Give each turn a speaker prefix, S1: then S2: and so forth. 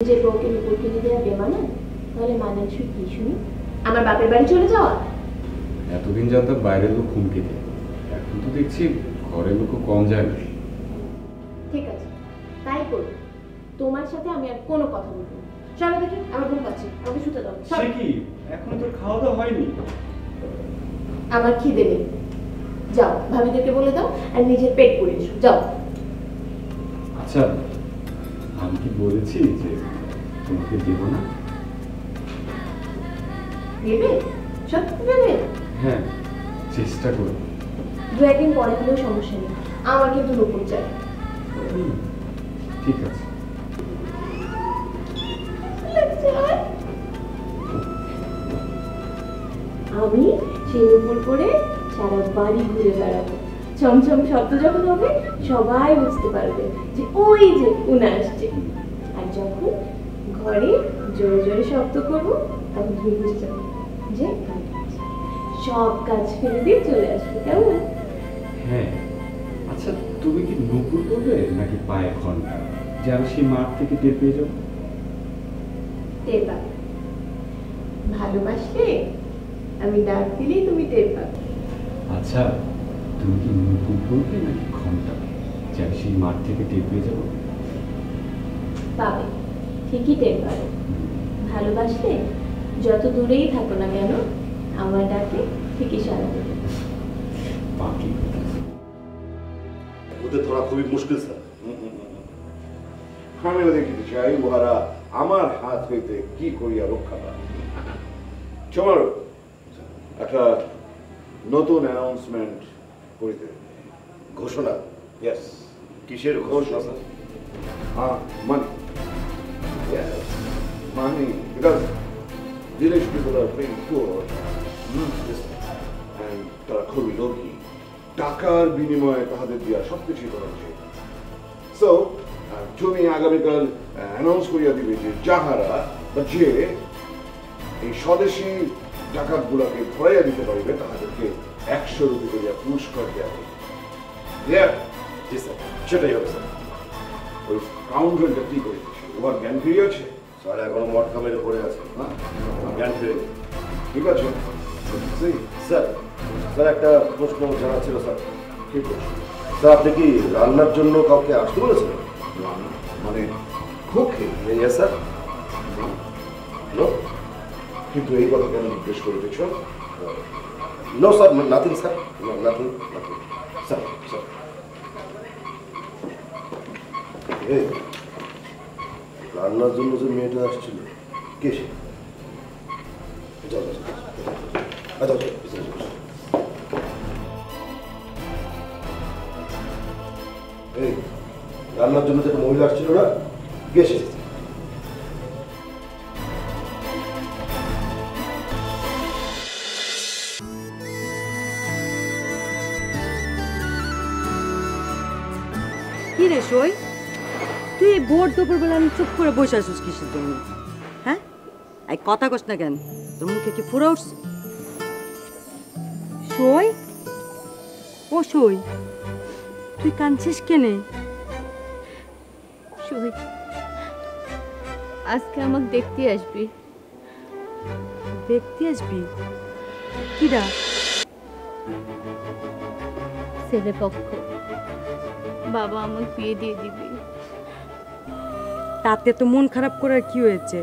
S1: যে বউকে নুপুর কিনে দেওয়া বেমানান, তাহলে মানানসই কি শুনি? আমার বাপের বাড়ি চলে যাওয়া?
S2: এতদিন যাতায়াত বাইরের লোক হুমকি দেয়, এখন তো দেখছি ঘরের লোকও কম যায় না।
S1: ঠিক আছে, তাই করো। তোমার সাথে আমি আর কোনো কথা বলবো না। সবাই দেখি আমার ঘুম পাচ্ছে, আমাকে শুতে দাও।
S2: সে কি, এখন তো খাওয়া দাওয়া হয়নি।
S1: আমার খিদে নেই। যাও, ভাবিদেরকে বলে দাও আর নিজের পেট পুড়ে এসো। যাও।
S2: আচ্ছা, আমি কি বলেছি যে তোমাকে দেবো না?
S1: দেবে? সত্যি দেবে?
S2: হ্যাঁ, চেষ্টা করো।
S1: দু একদিন পরে হলেও সমস্যা নেই, আমার কিন্তু নুপুর চাই।
S2: ঠিক আছে।
S1: আমি সেই নুপুর পরে সারা বাড়ি ঘুরে বেড়াবো। চমচম শব্দ যখন হবে সবাই বুঝতে পারবে যে ওই যে উনা আসছে। আর যখন ঘরে জোরে জোরে শব্দ করবো তখন তুমি বুঝতে যাবে যে কাজ হচ্ছে। সব কাজ ফেলে দিয়ে চলে আসবে, কেমন?
S2: হ্যাঁ, আচ্ছা তুমি কি নুপুর করবে নাকি পায়ে ঘন্টা, যে আমি সেই মাঠ থেকে টের পেয়ে যাবো?
S1: টের পাবে। ভালোবাসলে আমি ডাক দিলেই তুমি টের পাবে।
S2: আচ্ছা, তুমি কি নুপুর করবে নাকি ঘন্টা, যে আমি সেই মাঠ থেকে টের পেয়ে যাবো?
S1: পাবে, ঠিকই টের পাবে। ভালোবাসলে যত দূরেই থাকো না কেন আমার ডাকে ঠিকই সাড়া দেবে।
S2: বাকি
S3: ওদের ধরা খুবই মুশকিল স্যার। আমিও দেখিতে চাই উহারা আমার হাত হইতে কি করিয়া রক্ষা পায়। চমার একটা নতুন অ্যানাউন্সমেন্ট করিতে, ঘোষণা। ইয়েস, কিসের ঘোষণা sir? Money. Money, because village people are very poor and তারা খুবই লোভী। টাকার বিনিময়ে তাহাদের দিয়া সবকিছুই করা উচিত। সো তুমি আগামীকাল অ্যানাউন্স করিয়া দিবে যে যাহারা বা যে এই স্বদেশী ডাকাতগুলাকে ধরাইয়া দিতে পারিবে তাহাদেরকে 100 রুপি করিয়া পুরস্কার দেওয়া হবে। জি স্যার, সেটাই হবে স্যার। ওই কাউন্টারটা কি করিতেছে, তোমার জ্ঞান ফিরে আছে? স্যার এখনো মঠ কামের পড়ে আছে। হ্যাঁ, জ্ঞান ফিরে ঠিক আছে স্যার। স্যার একটা প্রশ্ন জানা ছিল স্যার। কি প্রশ্ন স্যার? আপনি কি রান্নার জন্য কাউকে আসতে বলেছেন? মানে খুবকে? Yes sir. কিন্তু এই কথা কেন জিজ্ঞেস করিতেছ? No sir, nothing sir, nothing nothing sir. Sir এই রান্নার জন্য যে মেয়েটা আসছিল কে সে? এই রান্নার জন্য যে একটা মহিলা আসছিল না, কে সে?
S4: কি রে সই, তুই এই ভোর দুপুরবেলা চুপ করে বসে আসিস কিসের জন্য? হ্যাঁ, এই কথা কস না কেন? তোর মুখে কি ফুরা উঠছে? সই, ও সই, তুই কাঁদছিস কেনে?
S5: সই, আজকে আমাকে দেখতে আসবি।
S4: দেখতে আসবি? কিরা?
S5: ছেলে পক্ষ। বাবা আমাকে বিয়ে দিয়ে দিবি।
S4: তাতে তো মন খারাপ করার কি হয়েছে?